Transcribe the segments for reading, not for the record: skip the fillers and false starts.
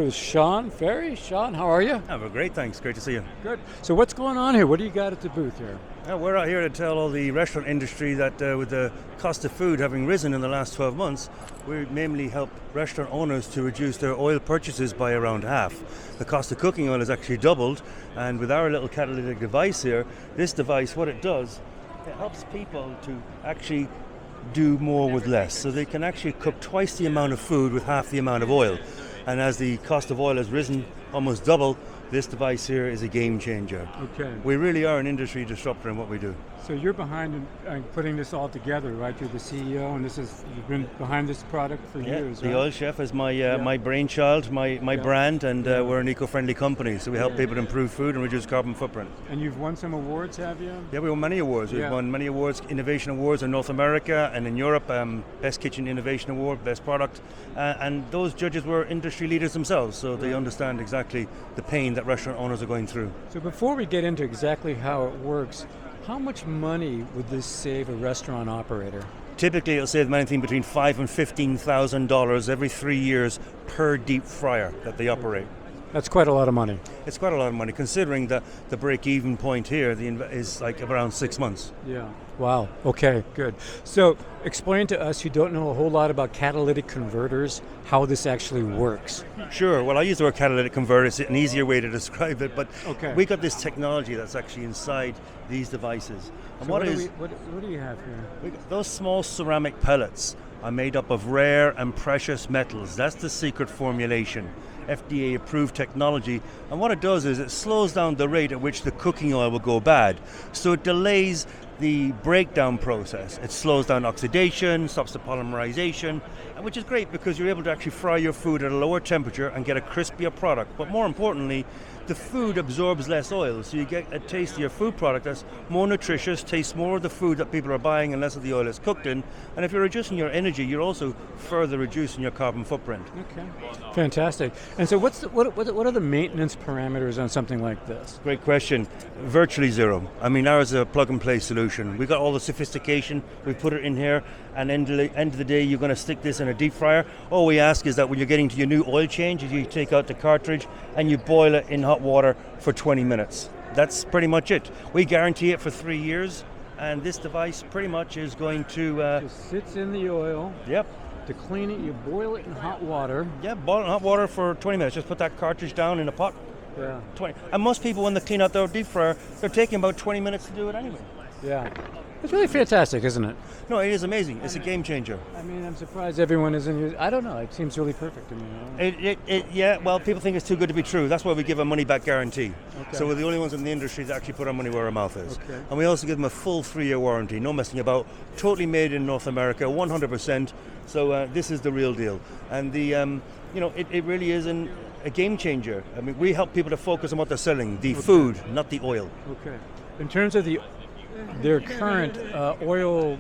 with Sean Ferry. Sean, how are you? Oh, great, thanks. Great to see you. Good. So what's going on here? What do you got at the booth here? We're out here to tell all the restaurant industry that with the cost of food having risen in the last 12 months, we mainly help restaurant owners to reduce their oil purchases by around half. The cost of cooking oil has actually doubled, and with our little catalytic device here, this device, what it does, it helps people to actually do more with less. So they can actually cook twice the amount of food with half the amount of oil. And as the cost of oil has risen almost double, this device here is a game changer. Okay. We really are an industry disruptor in what we do. So you're behind putting this all together, right? You're the CEO, and you've been behind this product for years, the right? Oil Chef is my brainchild, my brand, and we're an eco-friendly company, so we help people improve food and reduce carbon footprint. And you've won some awards, have you? Yeah, we won many awards. We've won many awards, innovation awards in North America and in Europe, Best Kitchen Innovation Award, Best Product, and those judges were industry leaders themselves, so they understand exactly the pain that restaurant owners are going through. So before we get into exactly how it works, how much money would this save a restaurant operator? Typically, it'll save them anything between $5,000 and $15,000 every 3 years per deep fryer that they operate. That's quite a lot of money. It's quite a lot of money, considering that the break-even point here is like around 6 months. Yeah. Wow. Okay, good. So explain to us who don't know a whole lot about catalytic converters how this actually works. Sure. Well, I use the word catalytic converter. It's an easier way to describe it, but we got this technology that's actually inside these devices. And so what do you have here? Those small ceramic pellets are made up of rare and precious metals. That's the secret formulation. FDA approved technology, and what it does is it slows down the rate at which the cooking oil will go bad. So it delays the breakdown process. It slows down oxidation, stops the polymerization, which is great because you're able to actually fry your food at a lower temperature and get a crispier product. But more importantly, the food absorbs less oil, so you get a tastier food product that's more nutritious, tastes more of the food that people are buying and less of the oil it's cooked in. And if you're reducing your energy, you're also further reducing your carbon footprint. Okay, fantastic. And so what are the maintenance parameters on something like this? Great question. Virtually zero. I mean, ours is a plug-and-play solution. We got all the sophistication. We put it in here, and end of the day, you're going to stick this in a deep fryer. All we ask is that when you're getting to your new oil change, you take out the cartridge and you boil it in hot water for 20 minutes. That's pretty much it. We guarantee it for 3 years, and this device pretty much is going to... Just sits in the oil. Yep. To clean it, you boil it in hot water. Yeah, boil it in hot water for 20 minutes. Just put that cartridge down in a pot. Yeah. 20. And most people, when they clean out their deep fryer, they're taking about 20 minutes to do it anyway. Yeah. It's really fantastic, isn't it? No, it is amazing. It's a game changer. I mean, I'm surprised everyone isn't using. I don't know. It seems really perfect to me. Yeah, well, people think it's too good to be true. That's why we give a money-back guarantee. Okay. So we're the only ones in the industry that actually put our money where our mouth is. Okay. And we also give them a full 3-year warranty, no messing about, totally made in North America, 100%. So this is the real deal. And it really is a game changer. I mean, we help people to focus on what they're selling, the food, not the oil. Okay. In terms of their current oil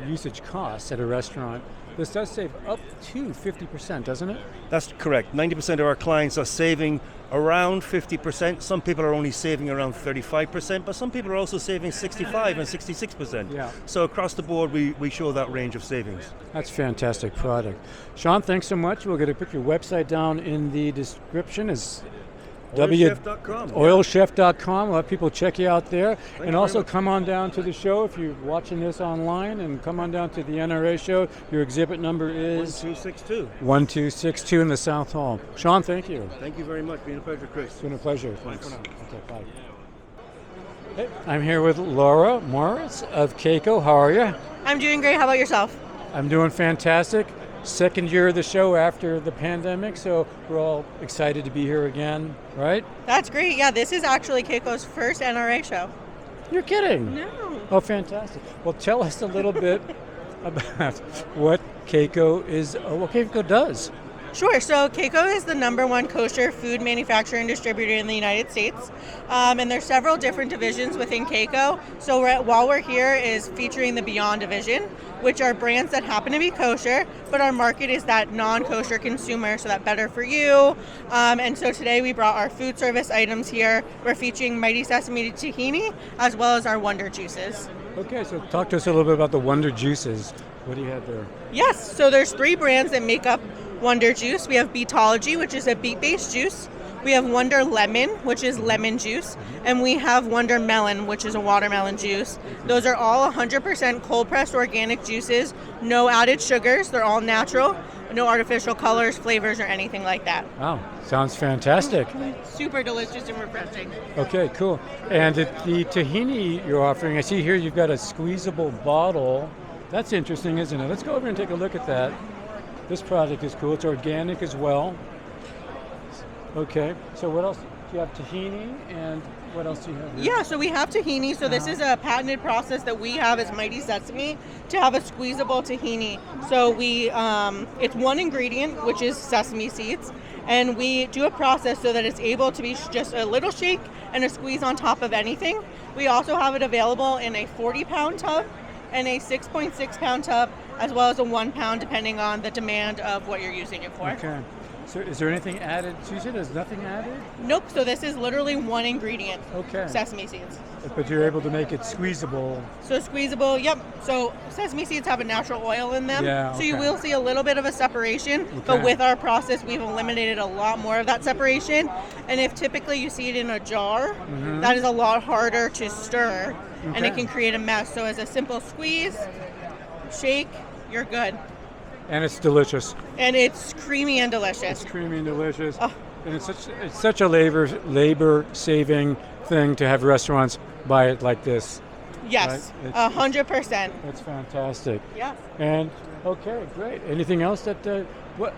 usage costs at a restaurant, this does save up to 50%, doesn't it? That's correct. 90% of our clients are saving around 50%. Some people are only saving around 35%, but some people are also saving 65 and 66%. Yeah. So across the board, we show that range of savings. That's a fantastic product. Sean, thanks so much. We're going to put your website down in the description. Is Oilchef.com. Oilchef.com. We'll have people check you out there. Thank and you also very much. come on down to the show if you're watching this online, and come on down to the NRA show. Your exhibit number is 1262. 1262 in the South Hall. Sean, thank you. Thank you very much. Been a pleasure, Chris. It's been a pleasure. Bye Thanks. for now. Okay, bye. Hey, I'm here with Laura Morris of Kayco. How are you? I'm doing great. How about yourself? I'm doing fantastic. Second year of the show after the pandemic, so we're all excited to be here again, right? That's great. Yeah, this is actually Kayco's first NRA show. You're kidding? No. Oh, fantastic. Well, tell us a little bit about what Kayco does. Sure. So Kayco is the #1 kosher food manufacturer and distributor in the United States. And there's several different divisions within Kayco. So while we're here is featuring the Beyond division, which are brands that happen to be kosher, but our market is that non-kosher consumer, so that better for you. And so today we brought our food service items here. We're featuring Mighty Sesame Tahini, as well as our Wonder Juices. Okay, so talk to us a little bit about the Wonder Juices. What do you have there? Yes, so there's 3 brands that make up Wonder Juice. We have Beetology, which is a beet-based juice. We have Wonder Lemon, which is lemon juice. And we have Wonder Melon, which is a watermelon juice. Those are all 100% cold-pressed organic juices, no added sugars. They're all natural, no artificial colors, flavors, or anything like that. Wow, sounds fantastic. Super delicious and refreshing. Okay, cool. And the tahini you're offering, I see here you've got a squeezable bottle. That's interesting, isn't it? Let's go over and take a look at that. This product is cool. It's organic as well. Okay, so what else? Do you have tahini, and what else do you have here? Yeah, so we have tahini. So this is a patented process that we have as Mighty Sesame to have a squeezable tahini. So it's one ingredient, which is sesame seeds, and we do a process so that it's able to be just a little shake and a squeeze on top of anything. We also have it available in a 40-pound tub and a 6.6-pound tub, as well as a 1 pound, depending on the demand of what you're using it for. Okay. So is there anything added? So you said there's nothing added? Nope, so this is literally one ingredient. Okay. Sesame seeds. But you're able to make it squeezable. So squeezable, yep. So sesame seeds have a natural oil in them. Yeah, So you okay. will see a little bit of a separation, but with our process, we've eliminated a lot more of that separation. And if typically you see it in a jar, that is a lot harder to stir, and it Okay. can create a mess. So as a simple squeeze, shake, you're good. And it's delicious. And it's creamy and delicious. It's creamy and delicious. Oh. And it's such a labor saving thing to have restaurants buy it like this. Yes, Right? 100%. That's fantastic. Yes. And okay, great. Anything else that what?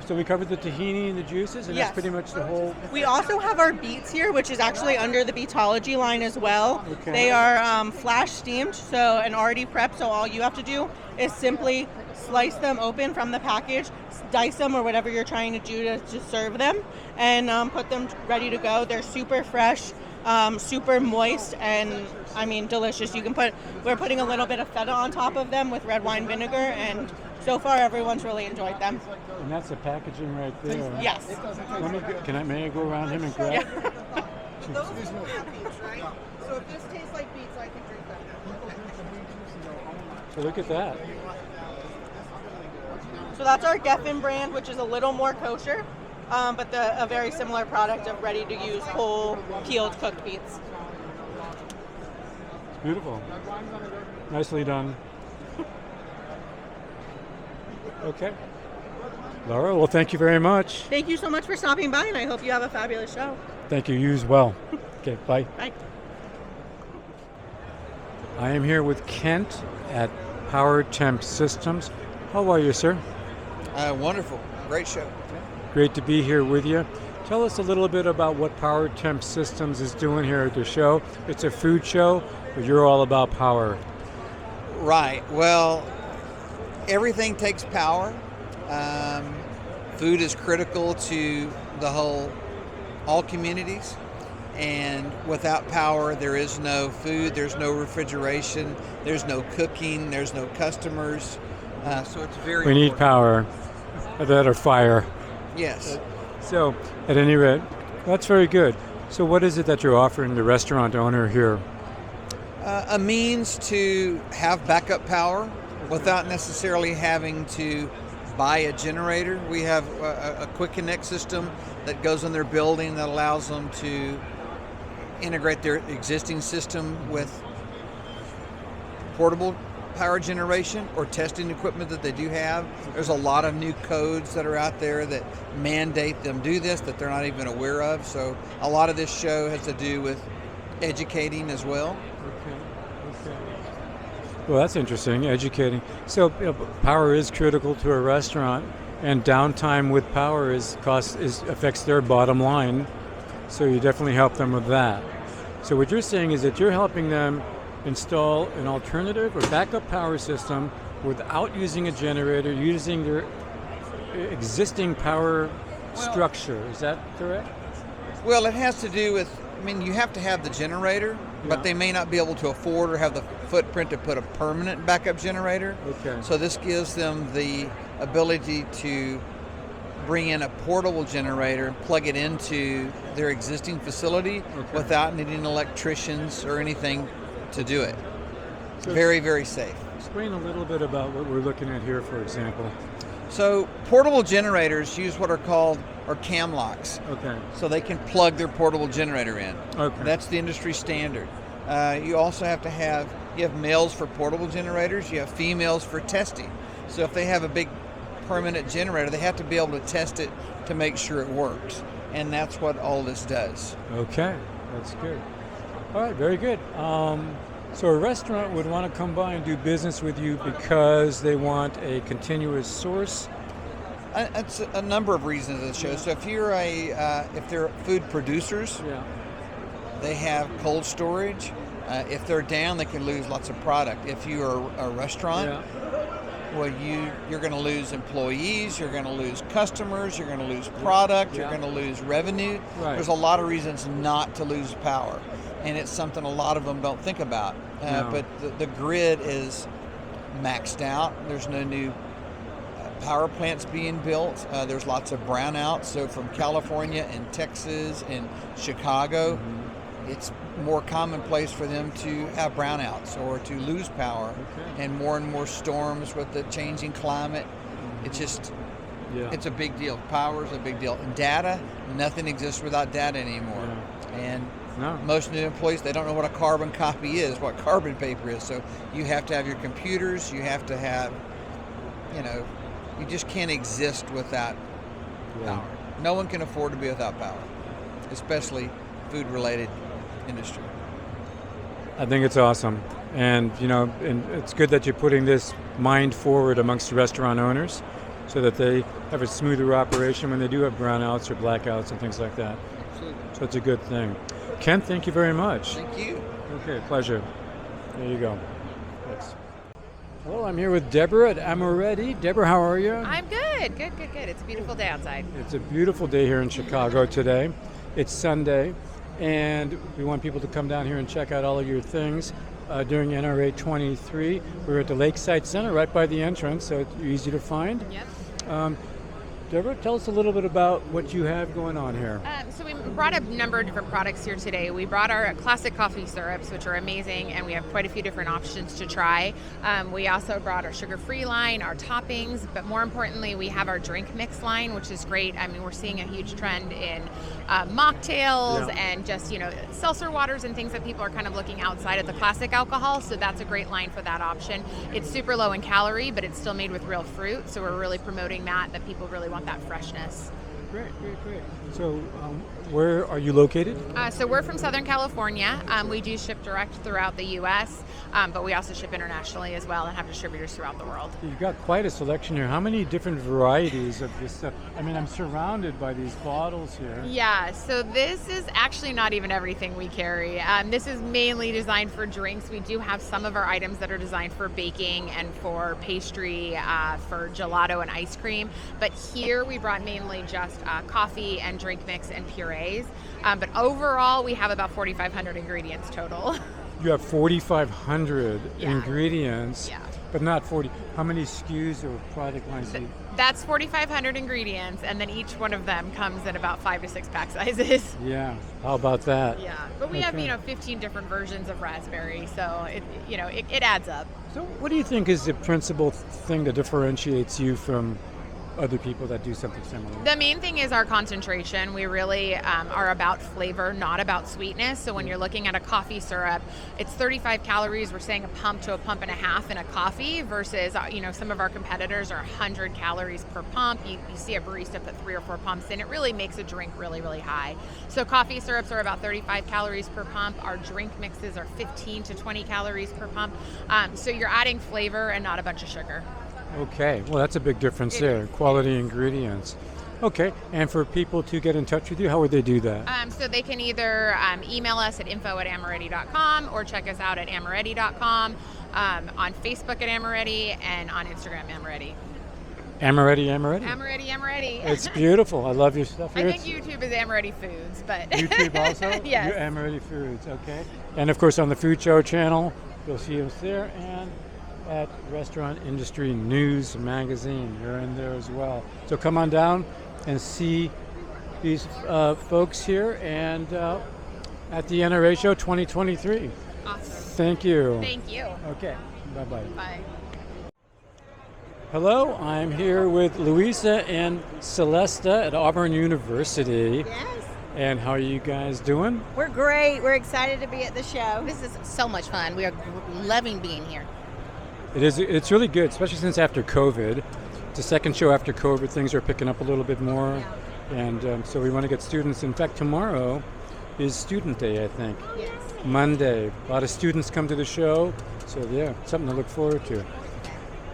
So we covered the tahini and the juices, and Yes. that's pretty much the whole. We also have our beets here, which is actually under the Beetology line as well. Okay. They are flash steamed, so and already prepped. So all you have to do is simply slice them open from the package, dice them or whatever you're trying to do to serve them, and put them ready to go. They're super fresh, super moist, and I mean delicious. We're putting a little bit of feta on top of them with red wine vinegar, and so far everyone's really enjoyed them. And that's the packaging right there. Yes. May I go around him and grab? Yeah. Those are beets, right? So if this tastes like beets, I can drink them. So look at that. So that's our Geffen brand, which is a little more kosher, but a very similar product of ready-to-use whole peeled cooked beets. It's beautiful. Nicely done. Okay. Laura, well, thank you very much. Thank you so much for stopping by, and I hope you have a fabulous show. Thank you. You as well. Okay, bye. Bye. I am here with Kent at Power Temp Systems. How are you, sir? Wonderful. Great show. Great to be here with you. Tell us a little bit about what Power Temp Systems is doing here at the show. It's a food show, but you're all about power. Right. Well, everything takes power. Food is critical to all communities. And without power, there is no food, there's no refrigeration, there's no cooking, there's no customers. So it's very We need important. power, that or fire. Yes. So, at any rate, that's very good. So what is it that you're offering the restaurant owner here? A means to have backup power without necessarily having to buy a generator. We have a quick connect system that goes in their building that allows them to integrate their existing system with portable power generation or testing equipment that they do have. There's a lot of new codes that are out there that mandate them do this that they're not even aware of. So a lot of this show has to do with educating as well. Okay. Well, that's interesting, educating. So power is critical to a restaurant, and downtime with power affects their bottom line. So you definitely help them with that. So what you're saying is that you're helping them install an alternative or backup power system without using a generator, using their existing power structure. Is that correct? Well, it has to do with, you have to have the generator, but they may not be able to afford or have the footprint to put a permanent backup generator. Okay. So this gives them the ability to bring in a portable generator, plug it into their existing facility without needing electricians or anything to do it. So very, very safe. Explain a little bit about what we're looking at here, for example. So portable generators use what are called cam locks. Okay. So they can plug their portable generator in. Okay. That's the industry standard. You also have you have males for portable generators, you have females for testing. So if they have a big permanent generator, they have to be able to test it to make sure it works. And that's what all this does. Okay, that's good. All right, very good. So a restaurant would want to come by and do business with you because they want a continuous source. It's a number of reasons it shows. So if if they're food producers, Yeah. they have cold storage. If they're down, they can lose lots of product. If you're a restaurant, Yeah. well, you're going to lose employees, you're going to lose customers, you're going to lose product, Yeah. you're going to lose revenue. Right. There's a lot of reasons not to lose power, and it's something a lot of them don't think about. No. But the grid is maxed out. There's no new power plants being built. There's lots of brownouts. So from California and Texas and Chicago, it's more commonplace for them to have brownouts or to lose power. Okay. And more storms with the changing climate. It's just, Yeah. it's a big deal. Power is a big deal. And data, nothing exists without data anymore. Yeah. And No. most new employees, they don't know what a carbon copy is, what carbon paper is. So you have to have your computers, you have to have, you just can't exist without Yeah. power. No one can afford to be without power, especially food-related industry. I think it's awesome. And, and it's good that you're putting this mind forward amongst restaurant owners so that they have a smoother operation when they do have brownouts or blackouts and things like that. So it's a good thing. Ken, thank you very much. Thank you. Okay, pleasure. There you go. Thanks. Well, I'm here with Deborah at Amoretti. Deborah, how are you? I'm good. Good. It's a beautiful day outside. It's a beautiful day here in Chicago today. It's Sunday, and we want people to come down here and check out all of your things during NRA 23. We're at the Lakeside Center right by the entrance, so it's easy to find. Yep. Deborah, tell us a little bit about what you have going on here. So we brought a number of different products here today. We brought our classic coffee syrups, which are amazing, and we have quite a few different options to try. We also brought our sugar-free line, our toppings, but more importantly, we have our drink mix line, which is great. I mean, we're seeing a huge trend in mocktails and just, seltzer waters and things that people are kind of looking outside of the classic alcohol, so that's a great line for that option. It's super low in calorie, but it's still made with real fruit, so we're really promoting that people really want that freshness. Great. So where are you located? So we're from Southern California. We do ship direct throughout the U.S., but we also ship internationally as well and have distributors throughout the world. You've got quite a selection here. How many different varieties of this stuff? I mean, I'm surrounded by these bottles here. Yeah, so this is actually not even everything we carry. This is mainly designed for drinks. We do have some of our items that are designed for baking and for pastry, for gelato and ice cream. But here we brought mainly just coffee and drink mix and purees. But overall, we have about 4,500 ingredients total. You have 4,500 Yeah. ingredients, Yeah. but not 40. How many SKUs or product lines do you? That's 4,500 ingredients, and then each one of them comes in about 5 to 6 pack sizes. Yeah, how about that? Yeah, but we Okay. have 15 different versions of raspberry, so it adds up. So what do you think is the principal thing that differentiates you from other people that do something similar? The main thing is our concentration. We really are about flavor, not about sweetness. So when you're looking at a coffee syrup, it's 35 calories. We're saying a pump to a pump and a half in a coffee versus, some of our competitors are 100 calories per pump. You see a barista put 3 or 4 pumps in. It really makes a drink really, really high. So coffee syrups are about 35 calories per pump. Our drink mixes are 15 to 20 calories per pump. So you're adding flavor and not a bunch of sugar. Okay, well that's a big difference It there. is. Quality ingredients. Okay, and for people to get in touch with you, how would they do that? So they can either email us at info@amoretti.com or check us out at amoretti.com, on Facebook at Amoretti, and on Instagram, Amoretti. Amoretti. Amoretti. It's beautiful. I love your stuff I here. think YouTube is Amoretti Foods, but YouTube also? Yes. Amoretti Foods, okay. And of course on the Food Show channel, you'll see us there, and at Restaurant Industry News Magazine. You're in there as well. So come on down and see these folks here and at the NRA Show 2023. Awesome. Thank you. Thank you. Okay, bye-bye. Bye. Hello, I'm here with Louisa and Celesta at Auburn University. Yes. And how are you guys doing? We're great. We're excited to be at the show. This is so much fun. We are loving being here. It's really good, especially since after COVID. It's the second show after COVID. Things are picking up a little bit more. Yeah. And so we want to get students. In fact, tomorrow is Student Day, I think. Yes. Monday. A lot of students come to the show. So yeah, something to look forward to.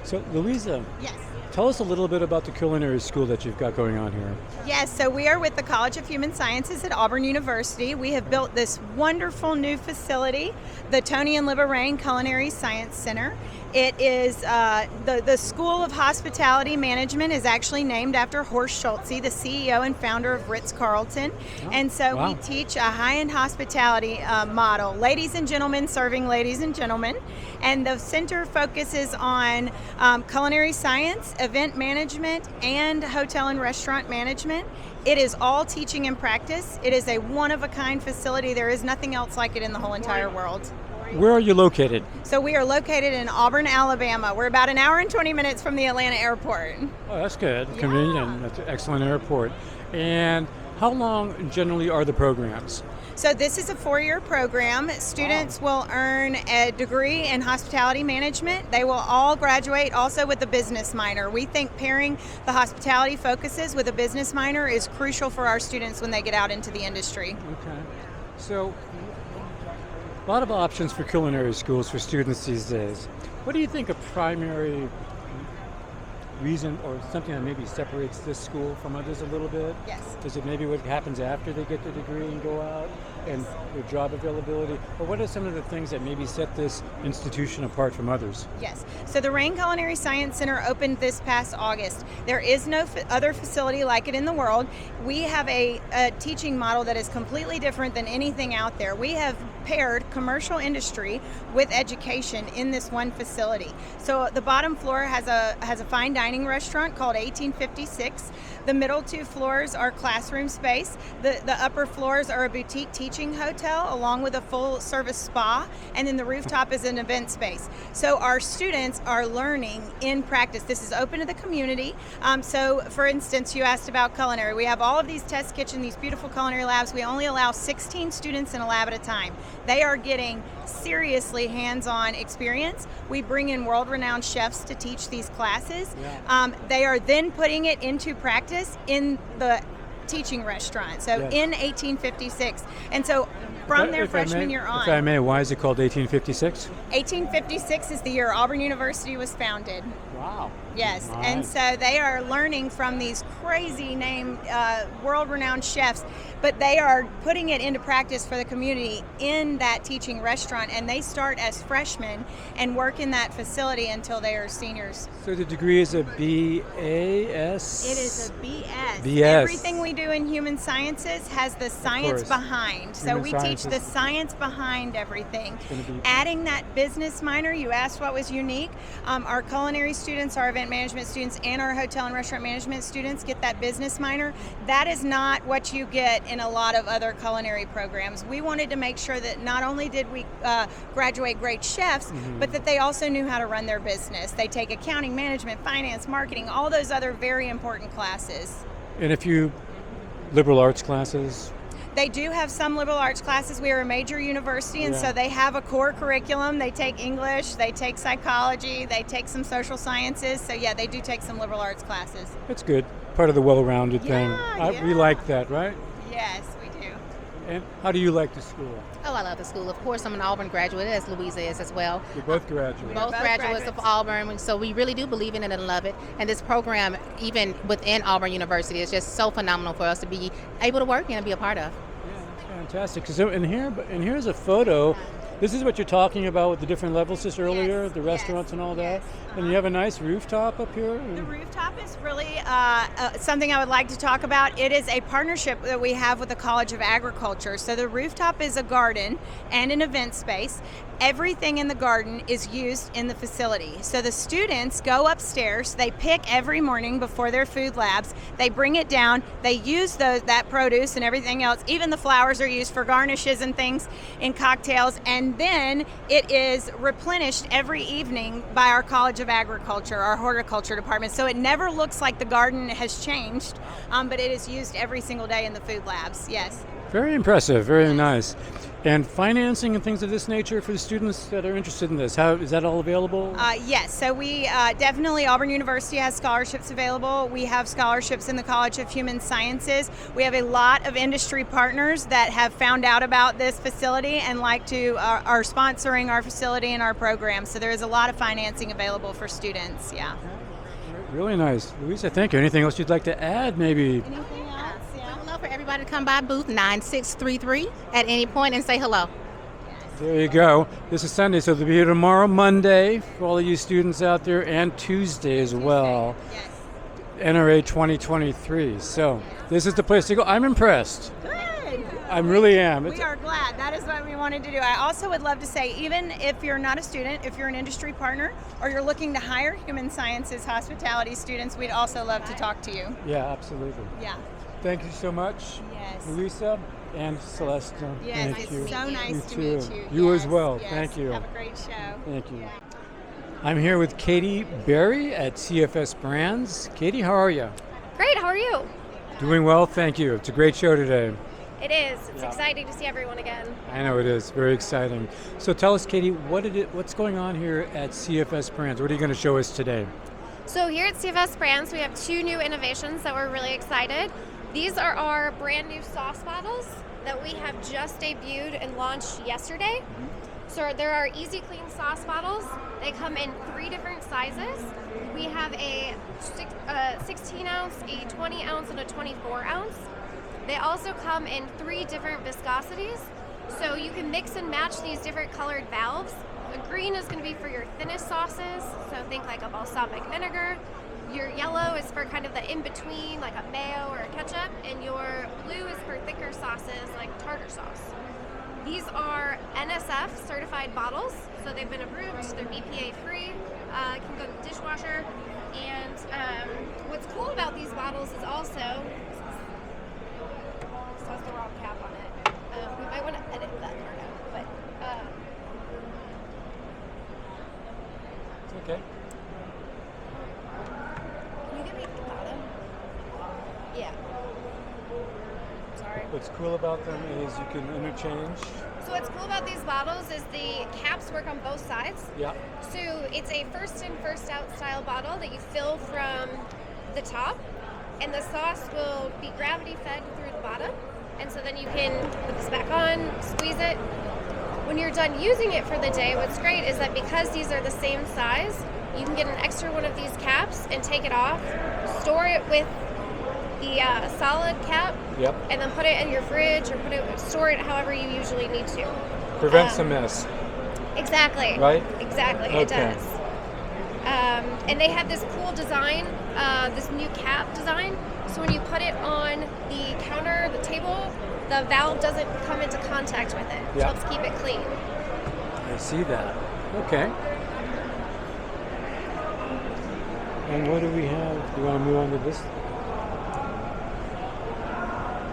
So Louisa, Yes. tell us a little bit about the culinary school that you've got going on here. Yes, so we are with the College of Human Sciences at Auburn University. We have built this wonderful new facility, the Tony and Liberaine Culinary Science Center. It is the School of Hospitality Management is actually named after Horst Schulze, the CEO and founder of Ritz-Carlton. And so wow. we teach a high-end hospitality model, ladies and gentlemen serving ladies and gentlemen. And the center focuses on culinary science, event management, and hotel and restaurant management. It is all teaching and practice. It is a one-of-a-kind facility. There is nothing else like it in the whole entire world. Where are you located? So we are located in Auburn, Alabama. We're about an hour and 20 minutes from the Atlanta airport. Oh, that's good. Yeah. Convenient. That's an excellent airport. And how long generally are the programs? So this is a 4-year program. Students will earn a degree in hospitality management. They will all graduate also with a business minor. We think pairing the hospitality focuses with a business minor is crucial for our students when they get out into the industry. Okay. So, a lot of options for culinary schools for students these days. What do you think a primary reason or something that maybe separates this school from others a little bit? Yes. Is it maybe what happens after they get the degree and go out and their job availability? Or what are some of the things that maybe set this institution apart from others? Yes. So the Rain Culinary Science Center opened this past August. There is no other facility like it in the world. We have a teaching model that is completely different than anything out there. We have paired commercial industry with education in this one facility. So the bottom floor has a fine dining restaurant called 1856. The middle 2 floors are classroom space. The upper floors are a boutique teaching hotel along with a full service spa, and then the rooftop is an event space. So our students are learning in practice. This is open to the community. So for instance, you asked about culinary. We have all of these test kitchen, these beautiful culinary labs. We only allow 16 students in a lab at a time. They are getting seriously hands-on experience. We bring in world-renowned chefs to teach these classes. Yeah. They are then putting it into practice in the teaching restaurant, so Yes. in 1856. And so from their freshman year on. If I may, why is it called 1856? 1856 is the year Auburn University was founded. Wow. Yes, Nice. and so they are learning from these crazy named world-renowned chefs, but they are putting it into practice for the community in that teaching restaurant, and they start as freshmen and work in that facility until they are seniors. So the degree is a BAS? It is a BS. BS. Everything we do in human sciences has the science course. behind. So Human we sciences. teach the science behind everything. gonna be- Adding that business minor, you asked what was unique. Our culinary students, our event management students, and our hotel and restaurant management students get that business minor. That is not what you get in a lot of other culinary programs. We wanted to make sure that not only did we graduate great chefs, but that they also knew how to run their business. They take accounting, management, finance, marketing, all those other very important classes. And a few liberal arts classes? They do have some liberal arts classes. We are a major university, and Yeah. so they have a core curriculum. They take English, they take psychology, they take some social sciences. So yeah, they do take some liberal arts classes. That's good. Part of the well-rounded thing. Yeah, We yeah. like that, right? Yes, we do. And how do you like the school? Oh, I love the school. Of course, I'm an Auburn graduate, as Louisa is as well. You're both graduates. Both both graduates of graduates. Auburn, so we really do believe in it and love it. And this program, even within Auburn University, is just so phenomenal for us to be able to work in and be a part of. Yeah, that's fantastic. So here's a photo. This is what you're talking about with the different levels just earlier, Yes, the restaurants and all that. yes, And you have a nice rooftop up here. The rooftop is really something I would like to talk about. It is a partnership that we have with the College of Agriculture. So the rooftop is a garden and an event space. everything in the garden is used in the facility. So the students go upstairs, they pick every morning before their food labs, they bring it down, they use that produce and everything else. Even the flowers are used for garnishes and things in cocktails, and then it is replenished every evening by our College of Agriculture, our horticulture department. So it never looks like the garden has changed, but it is used every single day in the food labs, yes. Very impressive, very nice. And financing and things of this nature for the students that are interested in this, how is that all available? Yes, so we definitely, Auburn University has scholarships available. We have scholarships in the College of Human Sciences. We have a lot of industry partners that have found out about this facility and are sponsoring our facility and our program. So there is a lot of financing available for students, yeah. Really nice. Louisa, thank you. Anything else you'd like to add, maybe? Anything else? Yeah. I would love for everybody to come by booth 9633 at any point and say hello. There you go. This is Sunday, so they'll be here tomorrow, Monday, for all of you students out there, and Tuesday as well. Yes. NRA 2023. So this is the place to go. I'm impressed. Good. I really am. We are glad. That is what we wanted to do. I also would love to say, even if you're not a student, if you're an industry partner, or you're looking to hire human sciences hospitality students, we'd also love to talk to you. Yeah, absolutely. Yeah. Thank you so much, Yes. Louisa and Celeste. Yes, Thank it's you. so nice You to too. meet you. You Yes, as well. yes. Thank you. Have a great show. Thank you. Yeah. I'm here with Katie Berry at CFS Brands. Katie, how are you? Great, how are you? Doing well, thank you. It's a great show today. It is. It's Yeah. exciting to see everyone again. I know it is. Very exciting. So tell us, Katie, what's going on here at CFS Brands? What are you going to show us today? So here at CFS Brands, we have 2 new innovations that we're really excited. These are our brand new sauce bottles that we have just debuted and launched yesterday. So there are easy clean sauce bottles. They come in 3 different sizes. We have a 16 ounce, a 20 ounce, and a 24 ounce. They also come in 3 different viscosities. So you can mix and match these different colored valves. The green is going to be for your thinnest sauces. So think like a balsamic vinegar. Your yellow is for kind of the in-between, like a mayo or a ketchup. And your blue is for thicker sauces like tartar sauce. These are NSF certified bottles, so they've been approved, they're BPA free, can go in the dishwasher, and what's cool about these bottles is also, this has the wrong cap on it, we might want to edit that part out, but It's okay. can you get me the bottom? Yeah. Sorry. What's cool about them is you can interchange. So what's cool about these bottles is the caps work on both sides. Yeah. So it's a first in, first out style bottle that you fill from the top, and the sauce will be gravity fed through the bottom. And so then you can put this back on, squeeze it. When you're done using it for the day, what's great is that because these are the same size, you can get an extra one of these caps and take it off, store it with the solid cap, Yep. and then put it in your fridge or store it however you usually need to. Prevents a mess. Exactly. Right? Exactly, Okay. it does. And they have this cool design, this new cap design. So when you put it on the counter, the table, the valve doesn't come into contact with it. It Yeah. helps keep it clean. I see that. Okay. And what do we have? Do you want to move on to this?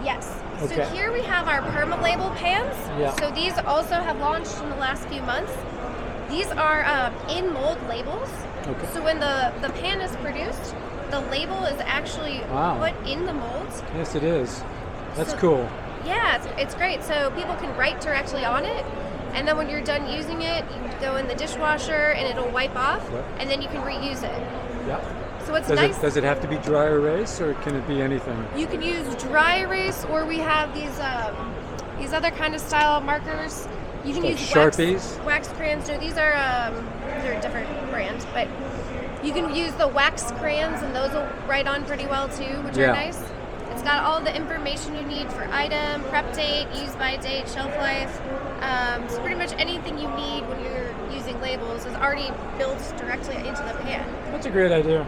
Yes. Okay. So here we have our perma-label pans. Yeah. So these also have launched in the last few months. These are in-mold labels. Okay. So when the pan is produced, the label is actually Wow. put in the molds. Yes, it is. That's So- cool. Yeah, it's great. So people can write directly on it, and then when you're done using it, you go in the dishwasher and it'll wipe off, Yep. and then you can reuse it. Yeah. So it's Does nice. it have to be dry erase, or can it be anything? You can use dry erase, or we have these other kind of style markers. You can Like use Sharpies? wax crayons. No, these are they're a different brand, but you can use the wax crayons, and those will write on pretty well too, which Yeah. are nice. It's got all the information you need for item, prep date, use by date, shelf life. So pretty much anything you need when you're using labels is already built directly into the pan. That's a great idea.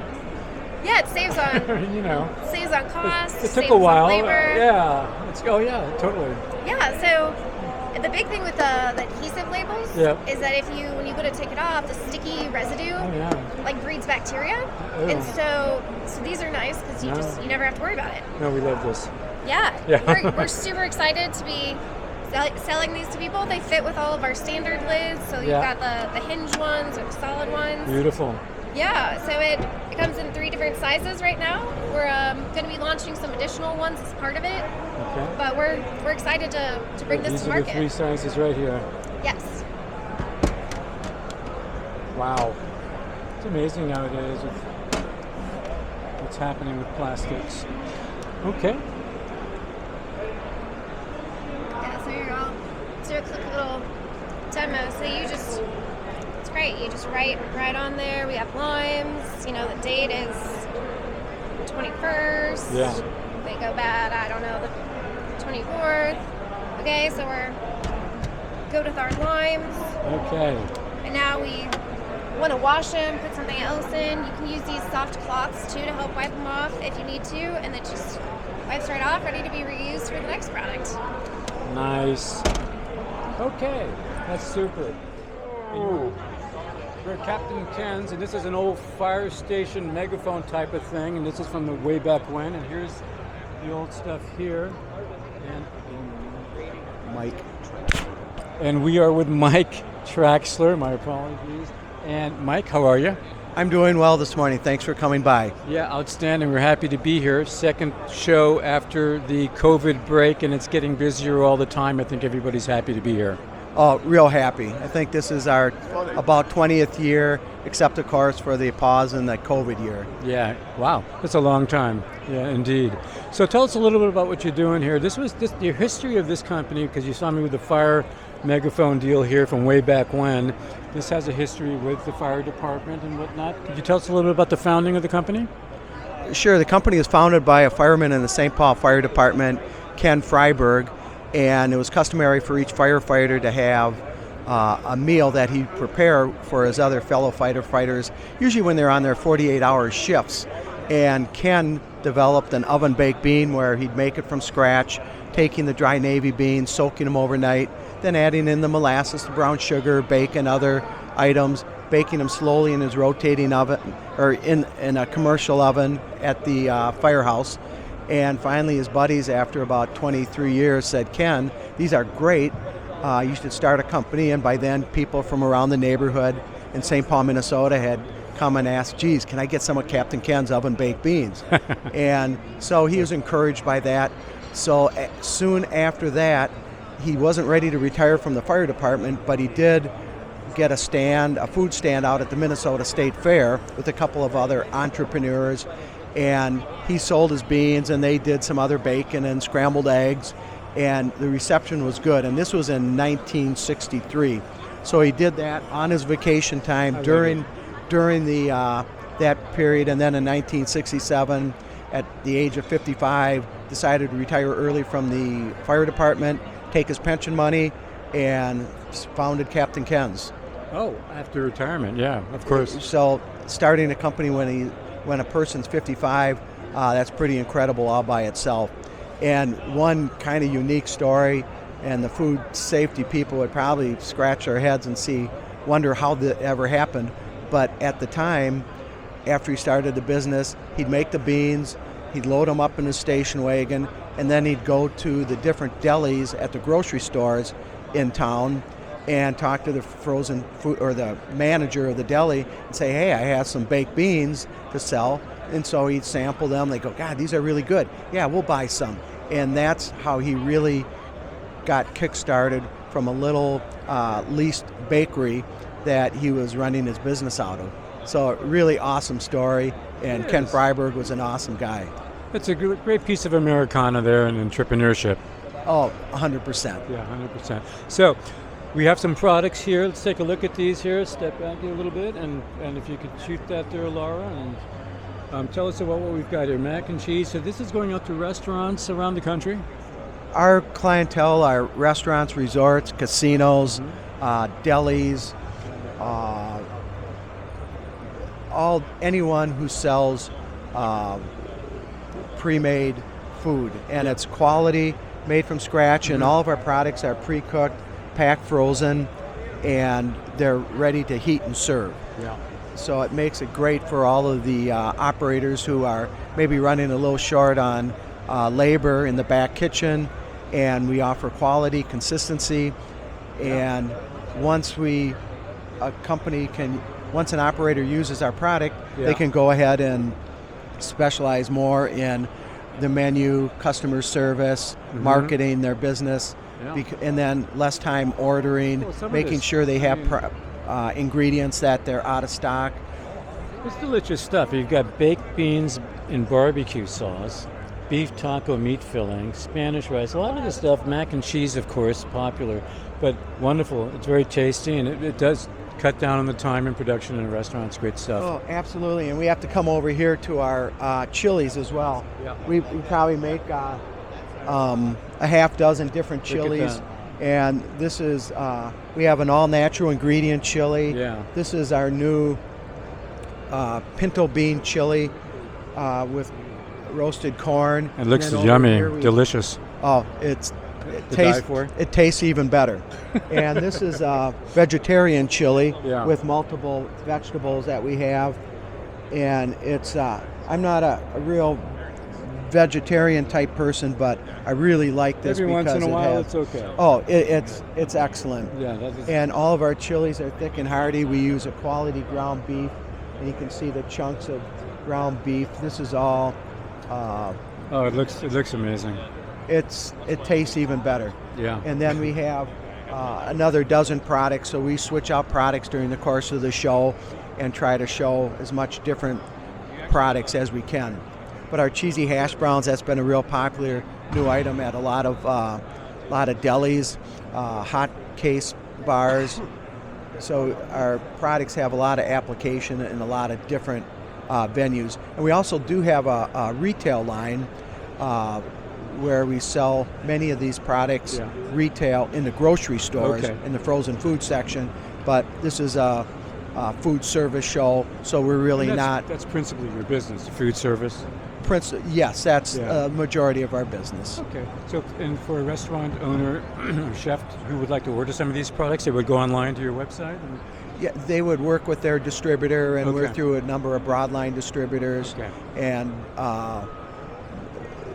Yeah, it saves on You know, saves on cost. it saves took a while. on labor. Yeah. Yeah, totally. Yeah, so the big thing with the adhesive labels is that when you go to take it off, the sticky residue like breeds bacteria, and so these are nice because you never have to worry about it. No, we love this. Yeah. We're super excited to be selling these to people. They fit with all of our standard lids, so you've got the hinge ones or the solid ones. Beautiful. Yeah, so it comes in 3 different sizes right now. We're going to be launching some additional ones as part of it. Okay. But we're excited to bring this to market. These are the 3 sizes right here. Yes. Wow. It's amazing nowadays with what's happening with plastics. Okay. Yeah, so you're all do a quick little demo. So it's great. You just write right on there. We have limes. You know, the date is 21st. Yeah. They go bad, I don't know, the 24th. Okay, so we're good with our limes. Okay. And now we want to wash them, put something else in. You can use these soft cloths too to help wipe them off if you need to, and then just wipes right off, ready to be reused for the next product. Nice. Okay, that's super. We're at Captain Ken's, and this is an old fire station megaphone type of thing, and this is from the way back when, and here's the old stuff here. And Mike. And we are with Mike Traxler, my apologies. And Mike, how are you? I'm doing well this morning. Thanks for coming by. Yeah, outstanding. We're happy to be here. Second show after the COVID break, and it's getting busier all the time. I think everybody's happy to be here. Oh, real happy. I think this is our about 20th year, except of course for the pause in the COVID year. Yeah, wow, that's a long time. Yeah, indeed. So tell us a little bit about what you're doing here. This was the history of this company, because you saw me with the fire megaphone deal here from way back when. This has a history with the fire department and whatnot. Could you tell us a little bit about the founding of the company? Sure. The company was founded by a fireman in the St. Paul Fire Department, Ken Freiberg, and it was customary for each firefighter to have a meal that he'd prepare for his other fellow fighters, usually when they're on their 48-hour shifts. And Ken developed an oven-baked bean where he'd make it from scratch, taking the dry navy beans, soaking them overnight, then adding in the molasses, the brown sugar, bacon, other items, baking them slowly in his rotating oven, or in a commercial oven at the firehouse. And finally his buddies, after about 23 years, said, Ken, these are great. You should start a company. And by then people from around the neighborhood in St. Paul, Minnesota had come and asked, geez, can I get some of Captain Ken's oven-baked beans? And so he was encouraged by that. So soon after that, he wasn't ready to retire from the fire department, but he did get a food stand out at the Minnesota State Fair with a couple of other entrepreneurs. And he sold his beans, and they did some other bacon and scrambled eggs, and the reception was good. And this was in 1963. So he did that on his vacation time during the that period, and then in 1967, at the age of 55, decided to retire early from the fire department, take his pension money, and founded Captain Ken's. Oh, after retirement, yeah, of course. So starting a company when a person's 55, that's pretty incredible all by itself. And one kind of unique story, and the food safety people would probably scratch their heads and wonder how that ever happened. But at the time, after he started the business, he'd make the beans, he'd load them up in his station wagon, and then he'd go to the different delis at the grocery stores in town and talk to the frozen food or the manager of the deli and say, hey, I have some baked beans to sell. And so he'd sample them. They go, God, these are really good. Yeah, we'll buy some. And that's how he really got kick-started from a little leased bakery that he was running his business out of. So a really awesome story, and Ken Freiberg was an awesome guy. It's a great piece of Americana there in entrepreneurship. Oh, 100%. Yeah, 100%. So we have some products here. Let's take a look at these here. Step back here a little bit, and if you could shoot that there, Laura, and tell us about what we've got here. Mac and cheese. So this is going out to restaurants around the country? Our clientele are restaurants, resorts, casinos, delis, anyone who sells pre-made food, and it's quality, made from scratch, and all of our products are pre-cooked, packed frozen, and they're ready to heat and serve. Yeah. So it makes it great for all of the operators who are maybe running a little short on labor in the back kitchen, and we offer quality, consistency, and once an operator uses our product, they can go ahead and specialize more in the menu, customer service, marketing their business, and then less time ordering, making sure they have ingredients that they're out of stock. It's delicious stuff. You've got baked beans in barbecue sauce, beef taco meat filling, Spanish rice, a lot of the stuff, mac and cheese, of course, popular, but wonderful. It's very tasty, and it does cut down on the time in production in a restaurant. It's great stuff. Oh, absolutely. And we have to come over here to our chilies as well. Yeah. We probably make a half dozen different chilies. And this is, we have an all-natural ingredient chili. Yeah. This is our new pinto bean chili with roasted corn. It looks yummy, delicious. Oh, it tastes even better. And this is a vegetarian chili with multiple vegetables that we have. And it's, I'm not a real vegetarian type person, but I really like this. Every because once in a while, has, it's okay. Oh, it's excellent. Yeah, that is. And all of our chilies are thick and hearty. We use a quality ground beef, and you can see the chunks of ground beef. This is all. Oh, it looks amazing. It tastes even better. Yeah. And then we have another dozen products. So we switch out products during the course of the show, and try to show as much different products as we can. But our cheesy hash browns, that's been a real popular new item at a lot of delis, hot case bars. So our products have a lot of application in a lot of different venues. And we also do have a retail line where we sell many of these products retail in the grocery stores in the frozen food section. But this is a food service show, so we're really not. That's principally your business, food service. Yes, that's a majority of our business. Okay. So, and for a restaurant owner, chef who would like to order some of these products, they would go online to your website? Yeah, they would work with their distributor, and we're through a number of broadline distributors and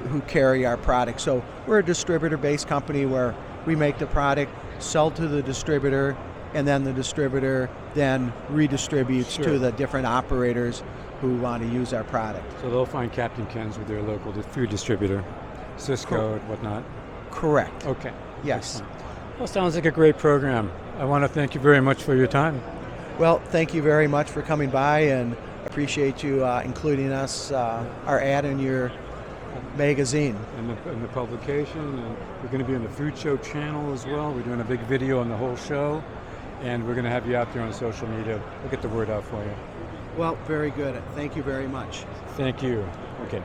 who carry our product. So we're a distributor-based company where we make the product, sell to the distributor, and then the distributor then redistributes to the different operators who want to use our product. So they'll find Captain Ken's with their local food distributor, Cisco and whatnot? Correct. Okay. Yes. Excellent. Well, sounds like a great program. I want to thank you very much for your time. Well, thank you very much for coming by, and appreciate you including us, our ad in your magazine. And the publication, and we're going to be on the Food Show channel as well. We're doing a big video on the whole show, and we're going to have you out there on social media. We'll get the word out for you. Well, very good. Thank you very much. Thank you. Okay.